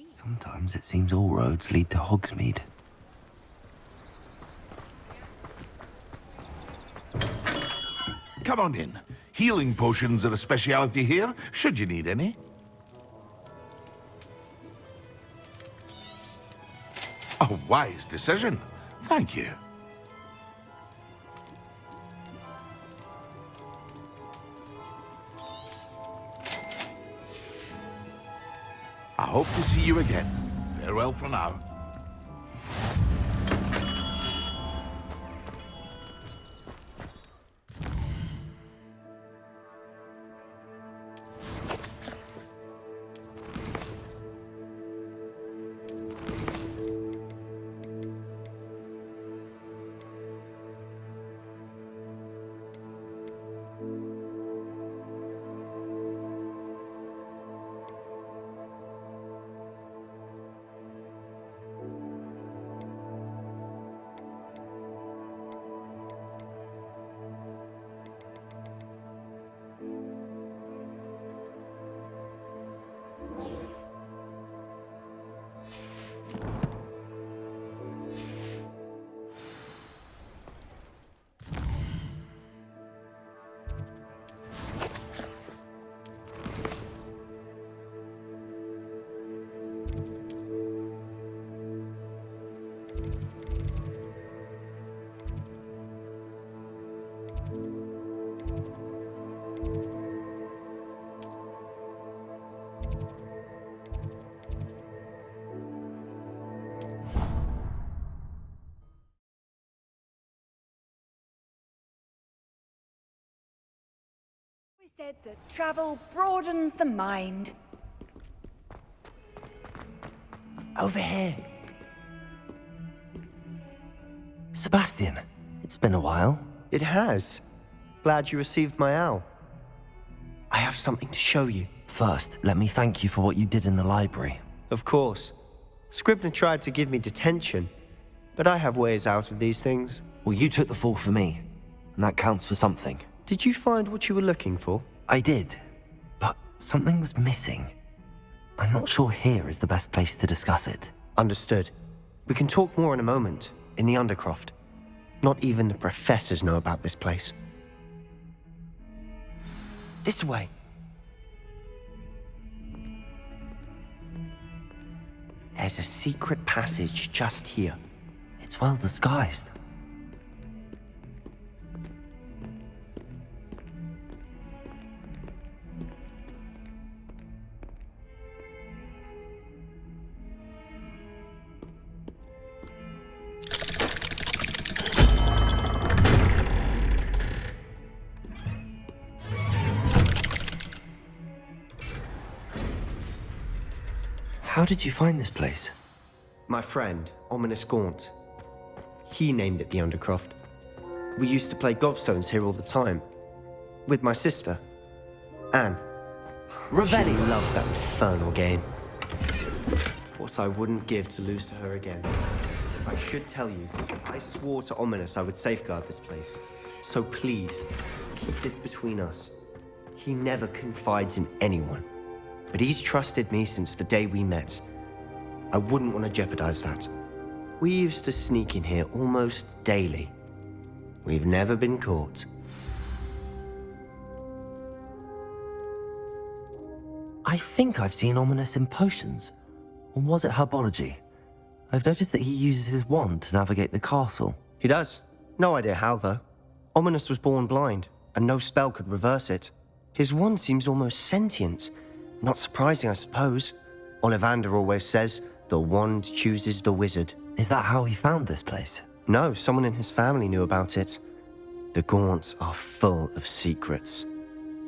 Sometimes it seems all roads lead to Hogsmeade. Come on in. Healing potions are a speciality here, should you need any. A wise decision. Thank you. I hope to see you again. Farewell for now. Said that travel broadens the mind. Over here. Sebastian, it's been a while. It has. Glad you received my owl. I have something to show you. First, let me thank you for what you did in the library. Of course. Scribner tried to give me detention, but I have ways out of these things. Well, you took the fall for me, and that counts for something. Did you find what you were looking for? I did, but something was missing. I'm not sure here is the best place to discuss it. Understood. We can talk more in a moment, in the Undercraft. Not even the professors know about this place. This way. There's a secret passage just here. It's well disguised. How did you find this place? My friend, Ominous Gaunt. He named it the Undercraft. We used to play gobstones here all the time. With my sister, Anne. She loved that infernal game. What I wouldn't give to lose to her again. I should tell you, I swore to Ominous I would safeguard this place. So please, keep this between us. He never confides in anyone. But he's trusted me since the day we met. I wouldn't want to jeopardize that. We used to sneak in here almost daily. We've never been caught. I think I've seen Ominous in potions. Or was it herbology? I've noticed that he uses his wand to navigate the castle. He does. No idea how, though. Ominous was born blind, and no spell could reverse it. His wand seems almost sentient. Not surprising, I suppose. Ollivander always says, the wand chooses the wizard. Is that how he found this place? No, someone in his family knew about it. The Gaunts are full of secrets.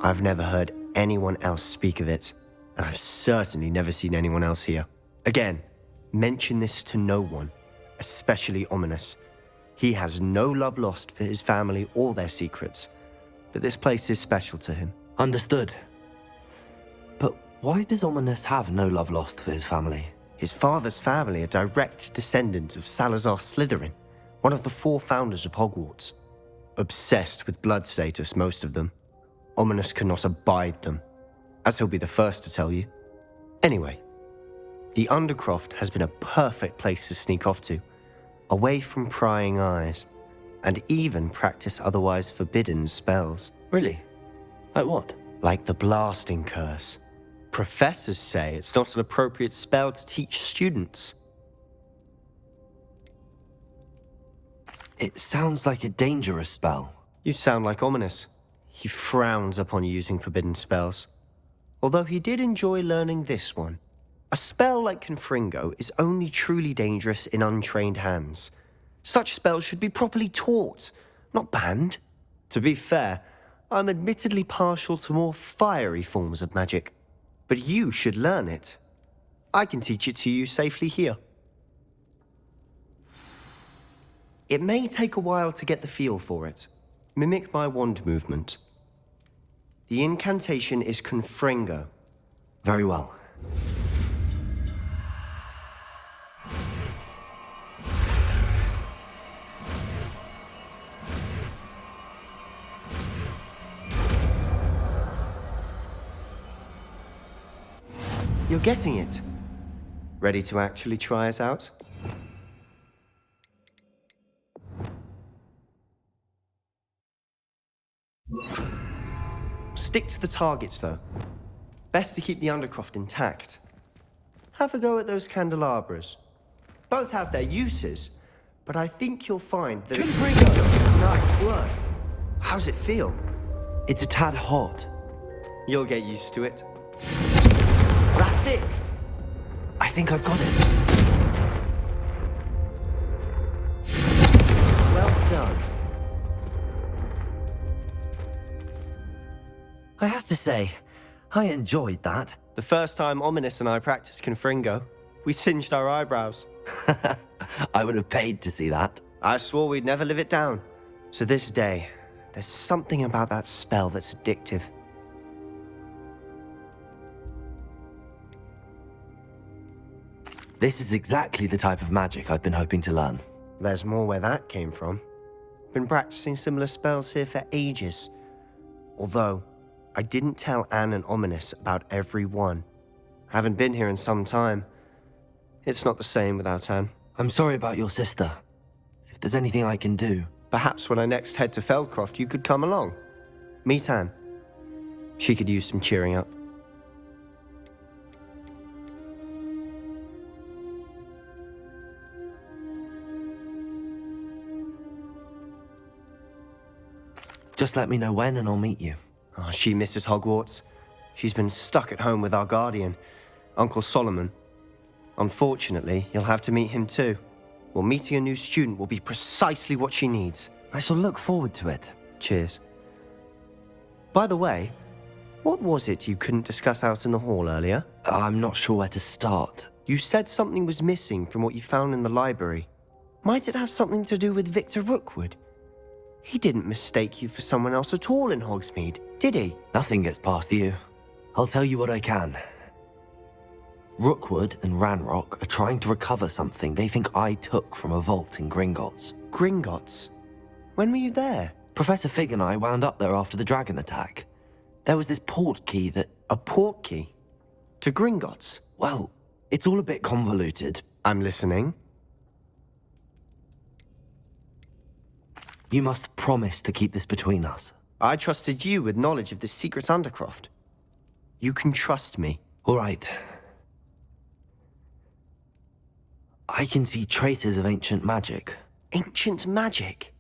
I've never heard anyone else speak of it, and I've certainly never seen anyone else here. Again, mention this to no one, especially Ominous. He has no love lost for his family or their secrets, but this place is special to him. Understood. But why does Ominous have no love lost for his family? His father's family are direct descendants of Salazar Slytherin, one of the 4 founders of Hogwarts. Obsessed with blood status, most of them. Ominous cannot abide them, as he'll be the first to tell you. Anyway, the Undercroft has been a perfect place to sneak off to, away from prying eyes, and even practice otherwise forbidden spells. Really? Like what? Like the blasting curse. Professors say it's not an appropriate spell to teach students. It sounds like a dangerous spell. You sound like Ominous. He frowns upon using forbidden spells. Although he did enjoy learning this one. A spell like Confringo is only truly dangerous in untrained hands. Such spells should be properly taught, not banned. To be fair, I'm admittedly partial to more fiery forms of magic. But you should learn it. I can teach it to you safely here. It may take a while to get the feel for it. Mimic my wand movement. The incantation is Confringo. Very well. You're getting it. Ready to actually try it out? Stick to the targets, though. Best to keep the Undercroft intact. Have a go at those candelabras. Both have their uses, but I think you'll find that Nice work. How's it feel? It's a tad hot. You'll get used to it. That's it! I think I've got it. Well done. I have to say, I enjoyed that. The first time Ominous and I practiced Confringo, we singed our eyebrows. I would have paid to see that. I swore we'd never live it down. So this day, there's something about that spell that's addictive. This is exactly the type of magic I've been hoping to learn. There's more where that came from. Been practicing similar spells here for ages. Although, I didn't tell Anne and Ominous about every one. Haven't been here in some time. It's not the same without Anne. I'm sorry about your sister. If there's anything I can do... Perhaps when I next head to Feldcroft, you could come along. Meet Anne. She could use some cheering up. Just let me know when and I'll meet you. Oh, she misses Hogwarts. She's been stuck at home with our guardian, Uncle Solomon. Unfortunately, you'll have to meet him too. Well, meeting a new student will be precisely what she needs. I shall look forward to it. Cheers. By the way, what was it you couldn't discuss out in the hall earlier? I'm not sure where to start. You said something was missing from what you found in the library. Might it have something to do with Victor Rookwood? He didn't mistake you for someone else at all in Hogsmeade, did he? Nothing gets past you. I'll tell you what I can. Rookwood and Ranrock are trying to recover something they think I took from a vault in Gringotts. Gringotts? When were you there? Professor Fig and I wound up there after the dragon attack. There was this port key that... A port key? To Gringotts? Well, it's all a bit convoluted. I'm listening. You must promise to keep this between us. I trusted you with knowledge of the secret Undercroft. You can trust me. All right. I can see traces of ancient magic. Ancient magic?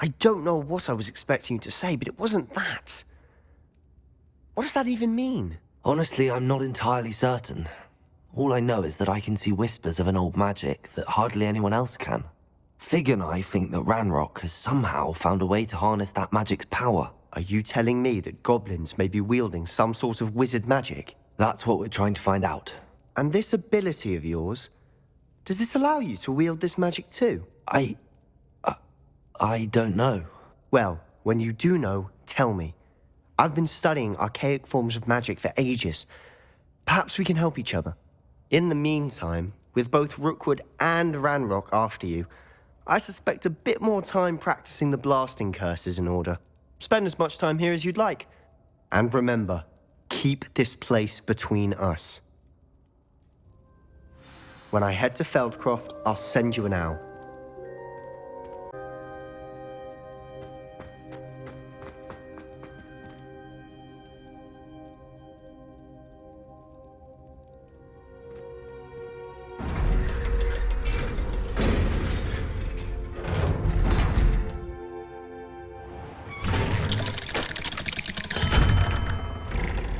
I don't know what I was expecting you to say, but it wasn't that. What does that even mean? Honestly, I'm not entirely certain. All I know is that I can see whispers of an old magic that hardly anyone else can. Fig and I think that Ranrock has somehow found a way to harness that magic's power. Are you telling me that goblins may be wielding some sort of wizard magic? That's what we're trying to find out. And this ability of yours, does it allow you to wield this magic too? I don't know. Well, when you do know, tell me. I've been studying archaic forms of magic for ages. Perhaps we can help each other. In the meantime, with both Rookwood and Ranrock after you, I suspect a bit more time practicing the blasting curse is in order. Spend as much time here as you'd like. And remember, keep this place between us. When I head to Feldcroft, I'll send you an owl.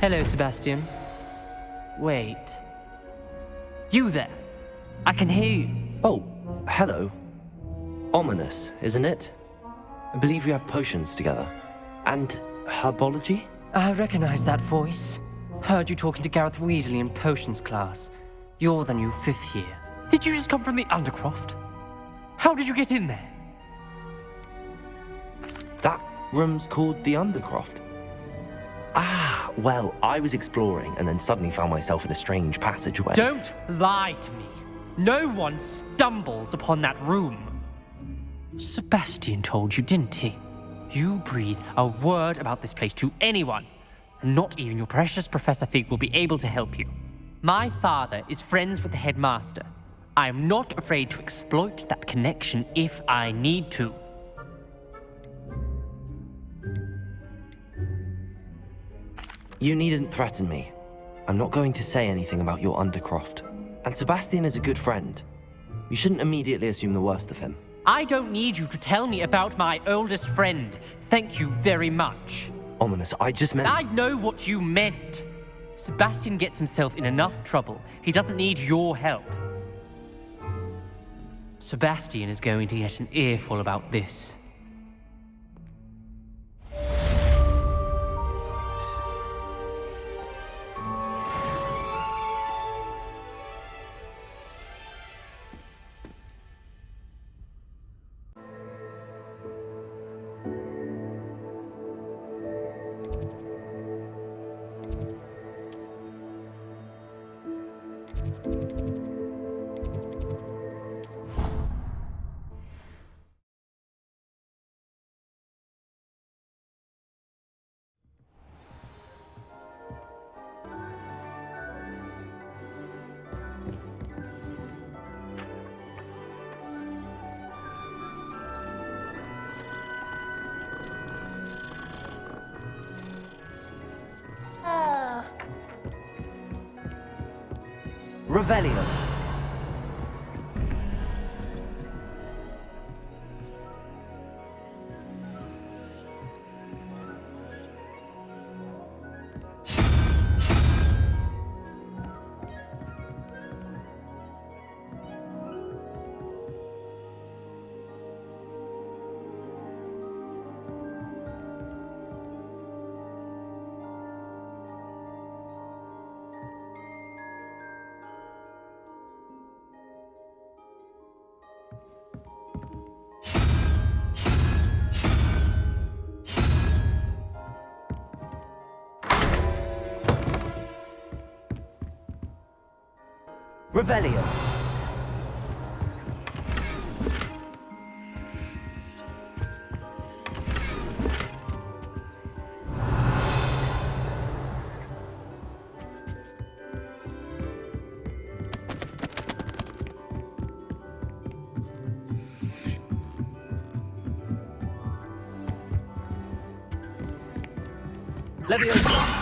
Hello, Sebastian. Wait. You there? I can hear you. Oh, hello. Ominous, isn't it? I believe we have potions together. And herbology? I recognize that voice. Heard you talking to Gareth Weasley in potions class. You're the new 5th year. Did you just come from the Undercroft? How did you get in there? That room's called the Undercroft. Ah, well, I was exploring and then suddenly found myself in a strange passageway. Don't lie to me. No one stumbles upon that room. Sebastian told you, didn't he? You breathe a word about this place to anyone, and not even your precious Professor Fig will be able to help you. My father is friends with the headmaster. I am not afraid to exploit that connection if I need to. You needn't threaten me. I'm not going to say anything about your Undercroft. And Sebastian is a good friend. You shouldn't immediately assume the worst of him. I don't need you to tell me about my oldest friend. Thank you very much. Ominous, I just meant... I know what you meant. Sebastian gets himself in enough trouble. He doesn't need your help. Sebastian is going to get an earful about this. Revelio. Revelio. Leviosa.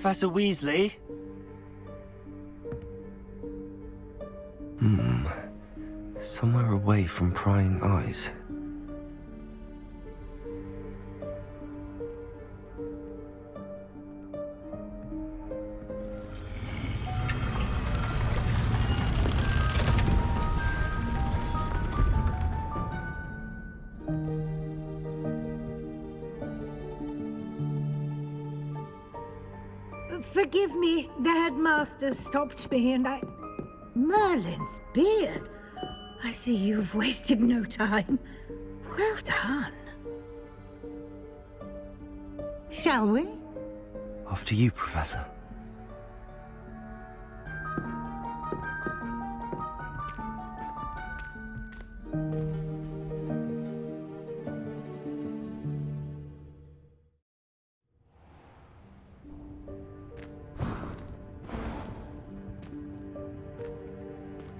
Professor Weasley? Somewhere away from prying eyes. Forgive me, the headmaster stopped me and I... Merlin's beard. I see you've wasted no time. Well done. Shall we? After you, Professor.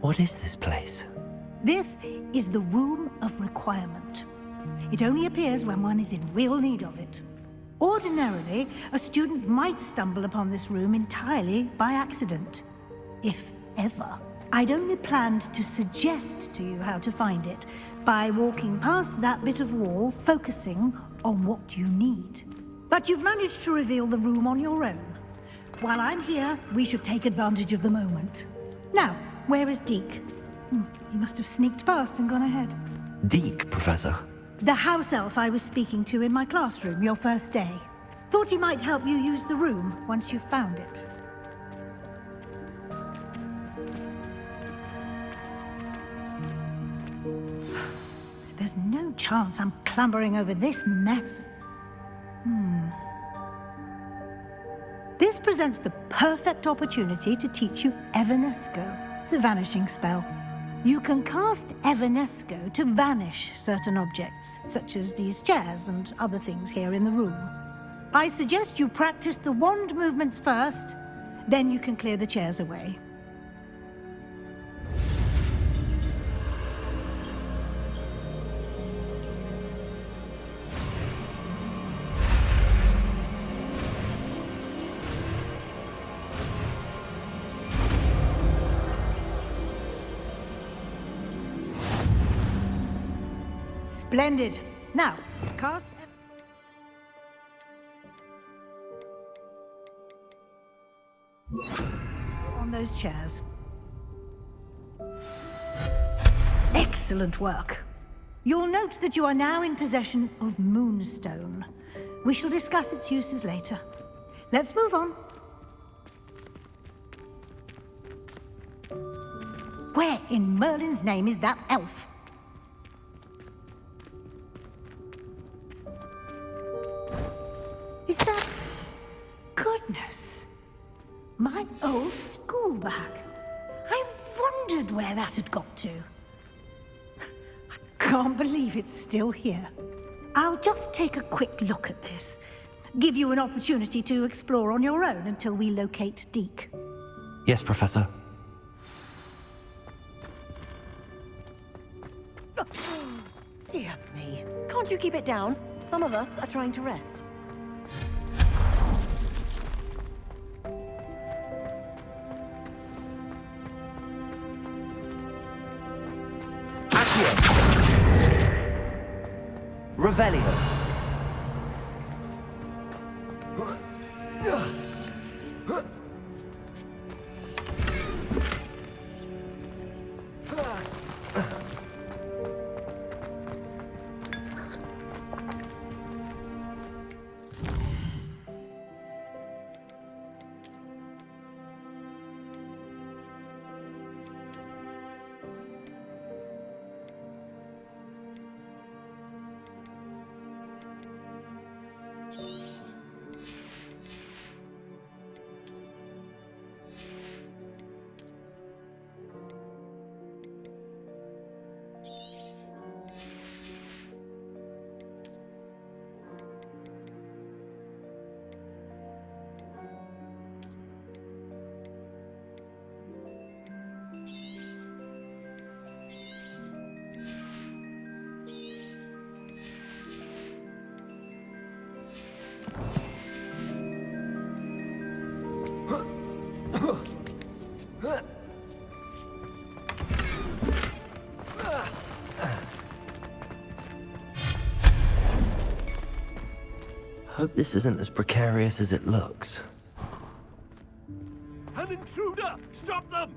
What is this place? This is the Room of Requirement. It only appears when one is in real need of it. Ordinarily, a student might stumble upon this room entirely by accident. If ever. I'd only planned to suggest to you how to find it by walking past that bit of wall, focusing on what you need. But you've managed to reveal the room on your own. While I'm here, we should take advantage of the moment. Now, where is Deke? He must have sneaked past and gone ahead. Deke, Professor. The house elf I was speaking to in my classroom your first day. Thought he might help you use the room once you've found it. There's no chance I'm clambering over this mess. This presents the perfect opportunity to teach you Evanesco, the vanishing spell. You can cast Evanesco to vanish certain objects, such as these chairs and other things here in the room. I suggest you practice the wand movements first, then you can clear the chairs away. Splendid. Now, cast... on those chairs. Excellent work. You'll note that you are now in possession of Moonstone. We shall discuss its uses later. Let's move on. Where in Merlin's name is that elf? Is that... goodness. My old school bag. I wondered where that had got to. I can't believe it's still here. I'll just take a quick look at this. Give you an opportunity to explore on your own until we locate Deke. Yes, Professor. Dear me. Can't you keep it down? Some of us are trying to rest. Revelio. Hope this isn't as precarious as it looks. An intruder! Stop them!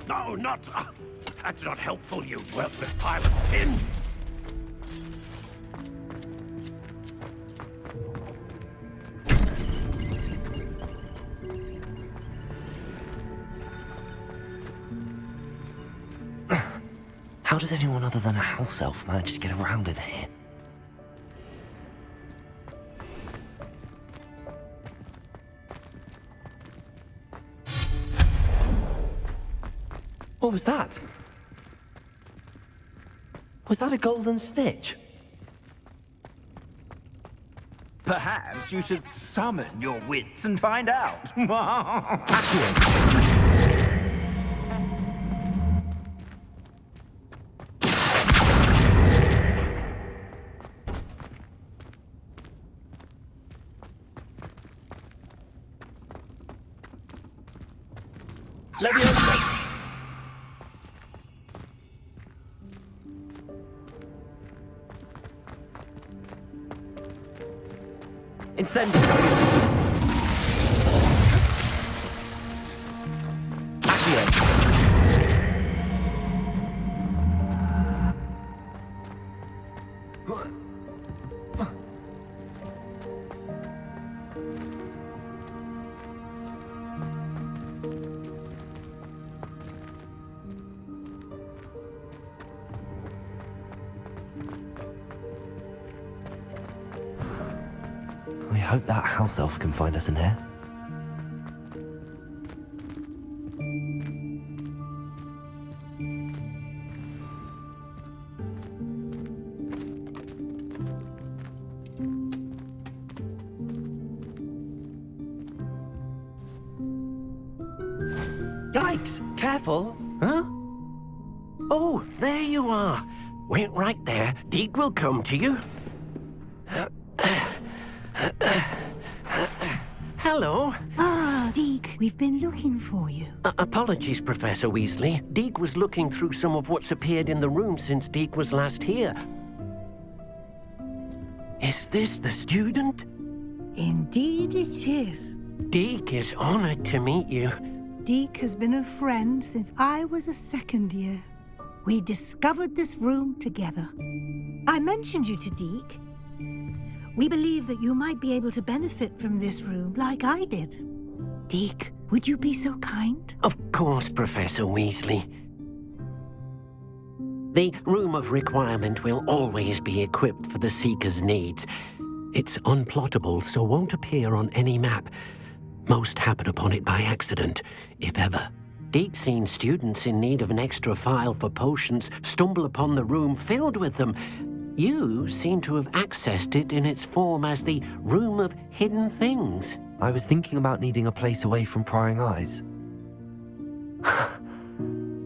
No, not... that's not helpful, you worthless pile of tin! How does anyone other than a house elf manage to get around in here? What was that? Was that a golden snitch? Perhaps you should summon your wits and find out. Leviosa! Incendio! Accio! I hope that house elf can find us in here. Yikes! Careful! Huh? Oh, there you are. Wait right there. Deke will come to you. Hello. Ah, Deke, we've been looking for you. Apologies, Professor Weasley. Deke was looking through some of what's appeared in the room since Deke was last here. Is this the student? Indeed it is. Deke is honored to meet you. Deke has been a friend since I was a second year. We discovered this room together. I mentioned you to Deke. We believe that you might be able to benefit from this room like I did. Deke, would you be so kind? Of course, Professor Weasley. The Room of Requirement will always be equipped for the Seeker's needs. It's unplottable, so won't appear on any map. Most happen upon it by accident, if ever. Deke's seen students in need of an extra file for potions stumble upon the room filled with them. You seem to have accessed it in its form as the Room of Hidden Things. I was thinking about needing a place away from prying eyes.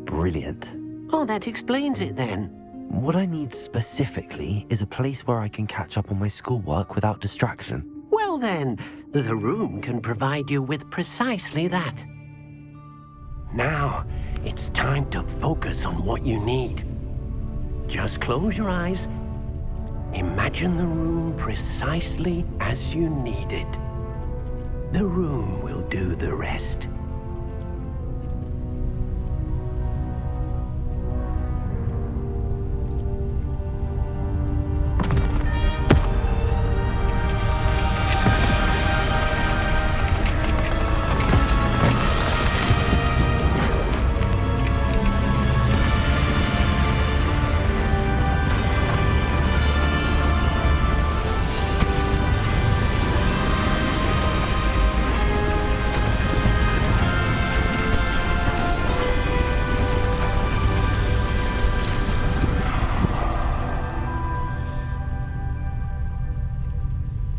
Brilliant. Oh, that explains it then. What I need specifically is a place where I can catch up on my schoolwork without distraction. Well then, the room can provide you with precisely that. Now, it's time to focus on what you need. Just close your eyes. Imagine the room precisely as you need it. The room will do the rest.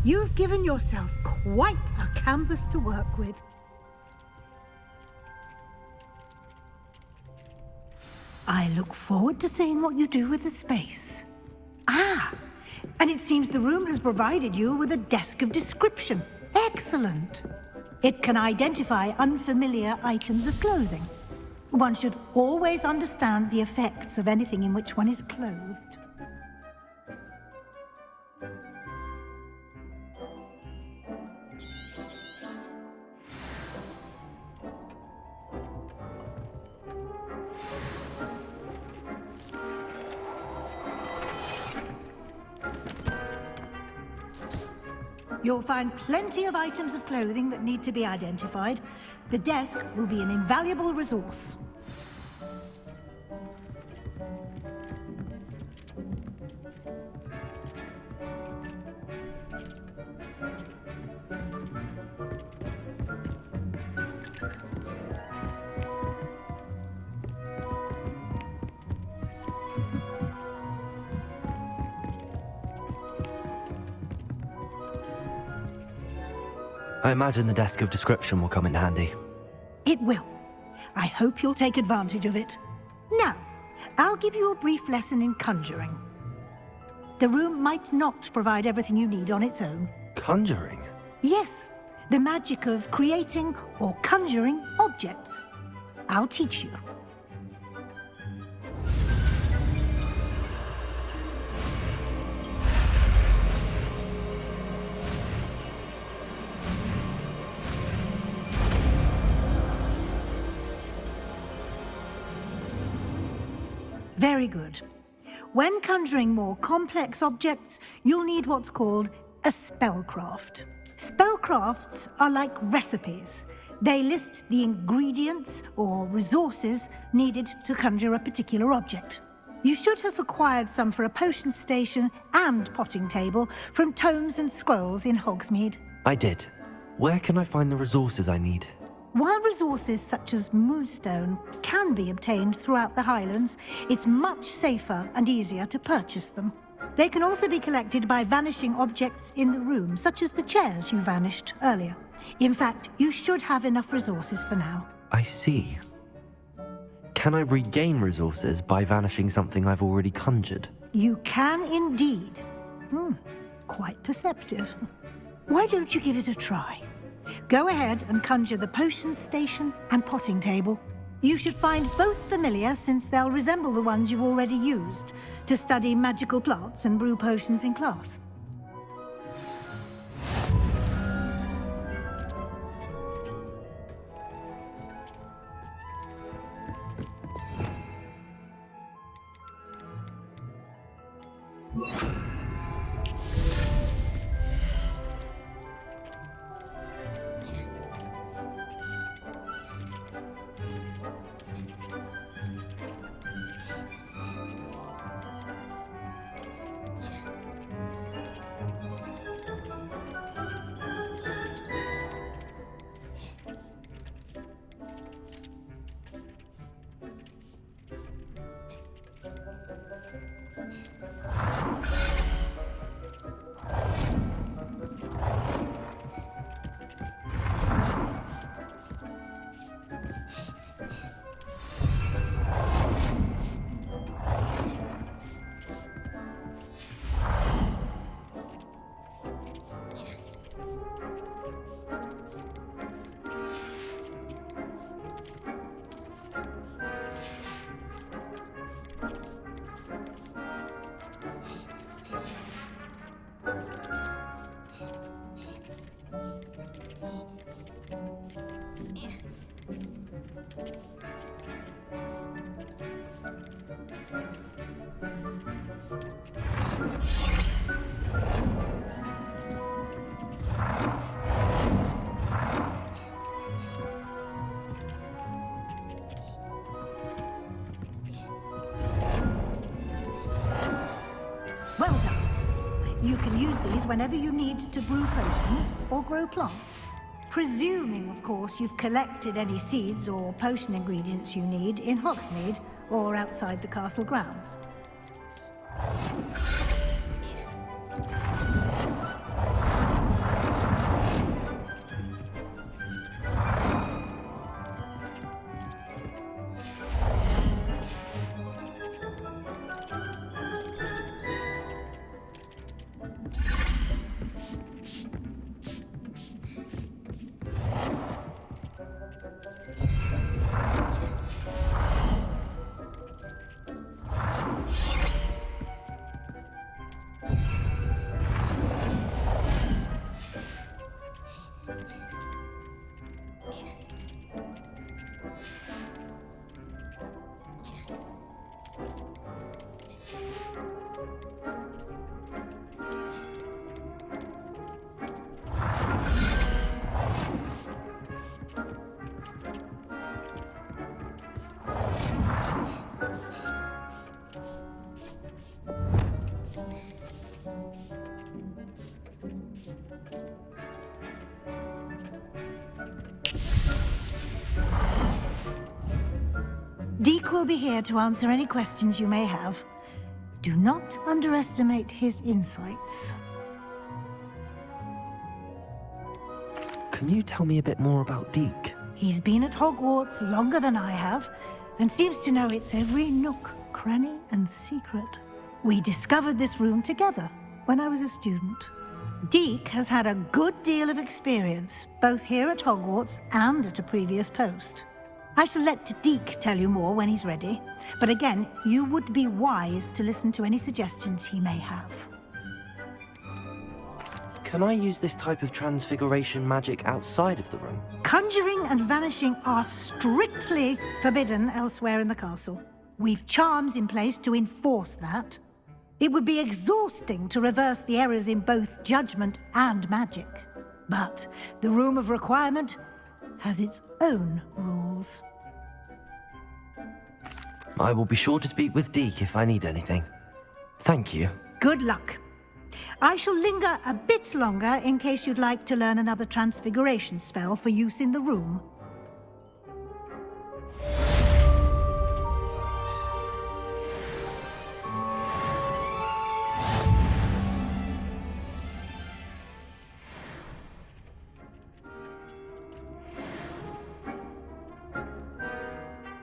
You've given yourself quite a canvas to work with. I look forward to seeing what you do with the space. Ah, and it seems the room has provided you with a desk of description. Excellent. It can identify unfamiliar items of clothing. One should always understand the effects of anything in which one is clothed. You'll find plenty of items of clothing that need to be identified. The desk will be an invaluable resource. I imagine the desk of description will come in handy. It will. I hope you'll take advantage of it. Now, I'll give you a brief lesson in conjuring. The room might not provide everything you need on its own. Conjuring? Yes, the magic of creating or conjuring objects. I'll teach you. Very good. When conjuring more complex objects, you'll need what's called a spellcraft. Spellcrafts are like recipes. They list the ingredients or resources needed to conjure a particular object. You should have acquired some for a potion station and potting table from tomes and scrolls in Hogsmeade. I did. Where can I find the resources I need? While resources such as moonstone can be obtained throughout the Highlands, it's much safer and easier to purchase them. They can also be collected by vanishing objects in the room, such as the chairs you vanished earlier. In fact, you should have enough resources for now. I see. Can I regain resources by vanishing something I've already conjured? You can indeed. Quite perceptive. Why don't you give it a try? Go ahead and conjure the potion station and potting table. You should find both familiar, since they'll resemble the ones you've already used to study magical plants and brew potions in class. Well done. You can use these whenever you need to brew potions or grow plants. Presuming, of course, you've collected any seeds or potion ingredients you need in Hogsmeade or outside the castle grounds. Deke will be here to answer any questions you may have. Do not underestimate his insights. Can you tell me a bit more about Deke? He's been at Hogwarts longer than I have, and seems to know its every nook, cranny, and secret. We discovered this room together when I was a student. Deke has had a good deal of experience, both here at Hogwarts and at a previous post. I shall let Deke tell you more when he's ready, but again, you would be wise to listen to any suggestions he may have. Can I use this type of transfiguration magic outside of the room? Conjuring and vanishing are strictly forbidden elsewhere in the castle. We've charms in place to enforce that. It would be exhausting to reverse the errors in both judgment and magic. But the Room of Requirement has its own rules. I will be sure to speak with Deke if I need anything. Thank you. Good luck. I shall linger a bit longer in case you'd like to learn another transfiguration spell for use in the room.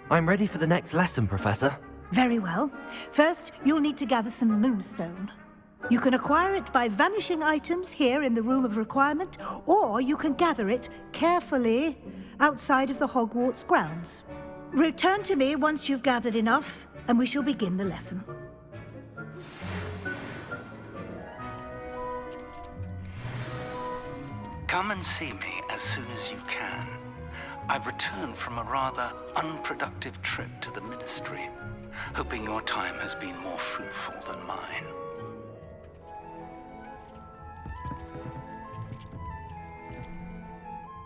I'm ready for the next lesson, Professor. Very well. First, you'll need to gather some moonstone. You can acquire it by vanishing items here in the Room of Requirement, or you can gather it carefully outside of the Hogwarts grounds. Return to me once you've gathered enough, and we shall begin the lesson. Come and see me as soon as you can. I've returned from a rather unproductive trip to the Ministry, hoping your time has been more fruitful than mine.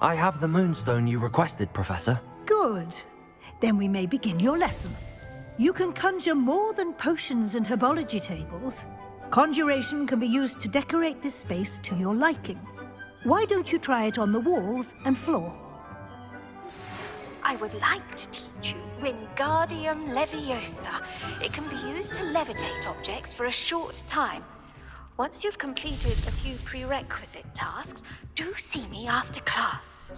I have the moonstone you requested, Professor. Good. Then we may begin your lesson. You can conjure more than potions and herbology tables. Conjuration can be used to decorate this space to your liking. Why don't you try it on the walls and floor? I would like to teach you Wingardium Leviosa. It can be used to levitate objects for a short time. Once you've completed a few prerequisite tasks, do see me after class.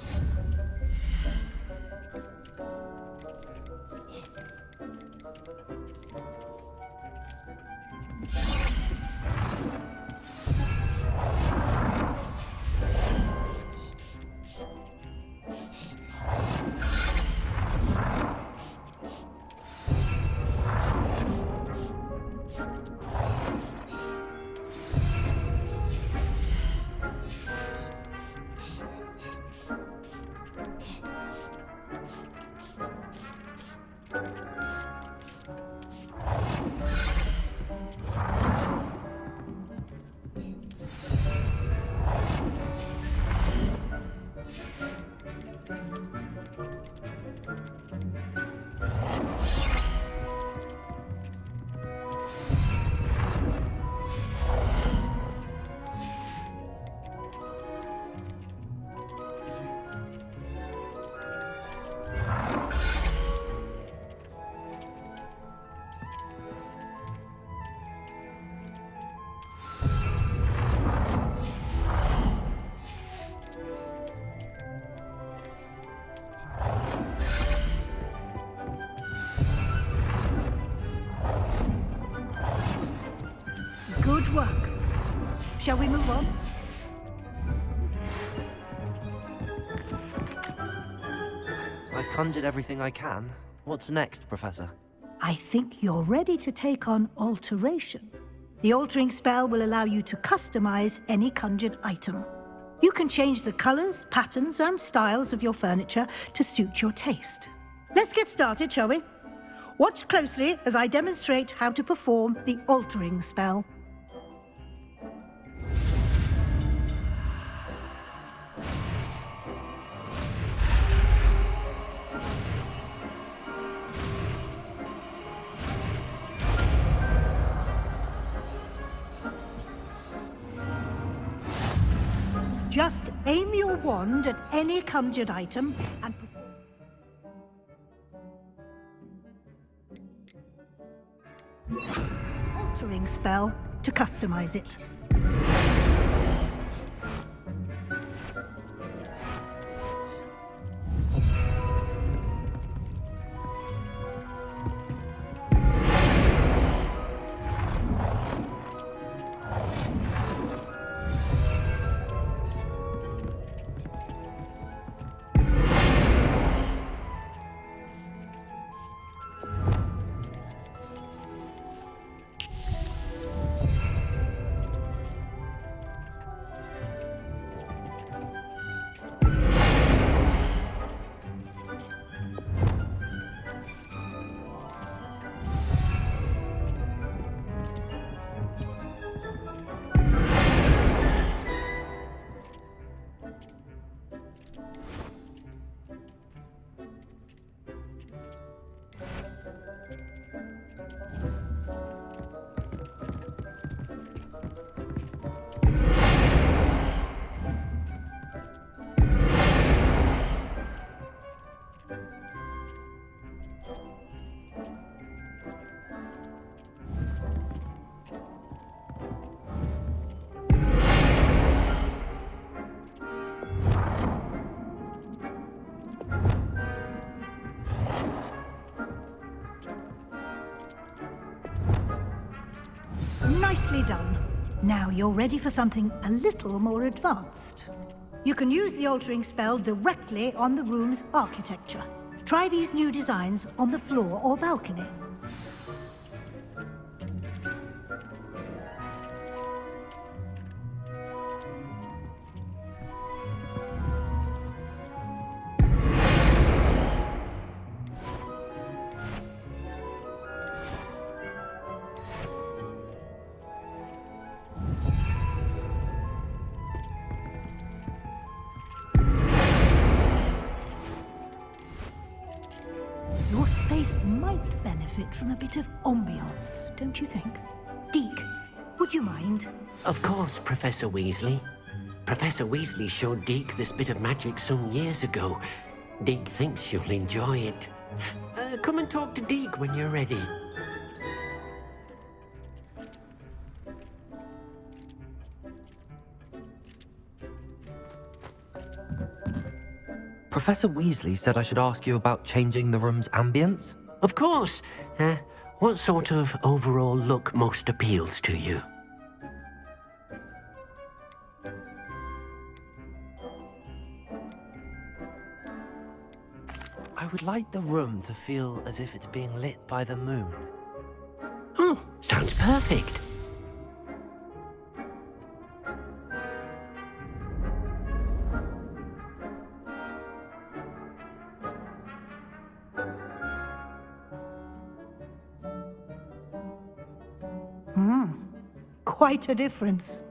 Good work. Shall we move on? I've conjured everything I can. What's next, Professor? I think you're ready to take on alteration. The altering spell will allow you to customize any conjured item. You can change the colors, patterns, and styles of your furniture to suit your taste. Let's get started, shall we? Watch closely as I demonstrate how to perform the altering spell. Just aim your wand at any conjured item and perform altering spell to customize it. Nicely done. Now you're ready for something a little more advanced. You can use the altering spell directly on the room's architecture. Try these new designs on the floor or balcony. Your space might benefit from a bit of ambiance, don't you think? Deke, would you mind? Of course, Professor Weasley. Professor Weasley showed Deke this bit of magic some years ago. Deke thinks you'll enjoy it. Come and talk to Deke when you're ready. Professor Weasley said I should ask you about changing the room's ambience? Of course. What sort of overall look most appeals to you? I would like the room to feel as if it's being lit by the moon. Oh, sounds perfect. Quite a difference.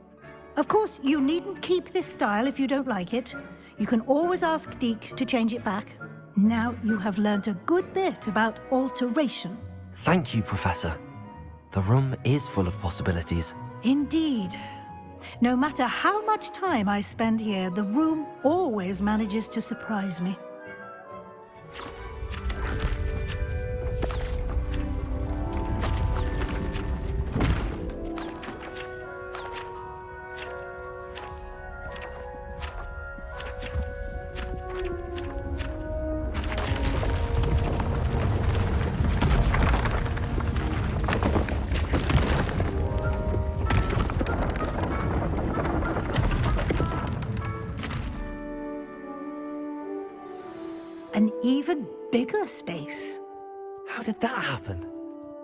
Of course, you needn't keep this style if you don't like it. You can always ask Deke to change it back. Now you have learnt a good bit about alteration. Thank you, Professor. The room is full of possibilities. Indeed. No matter how much time I spend here, the room always manages to surprise me. An even bigger space. How did that happen?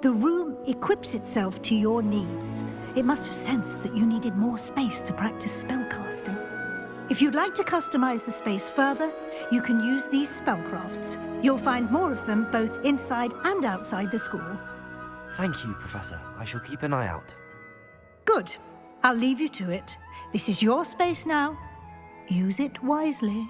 The room equips itself to your needs. It must have sensed that you needed more space to practice spellcasting. If you'd like to customize the space further, you can use these spellcrafts. You'll find more of them both inside and outside the school. Thank you, Professor. I shall keep an eye out. Good. I'll leave you to it. This is your space now. Use it wisely.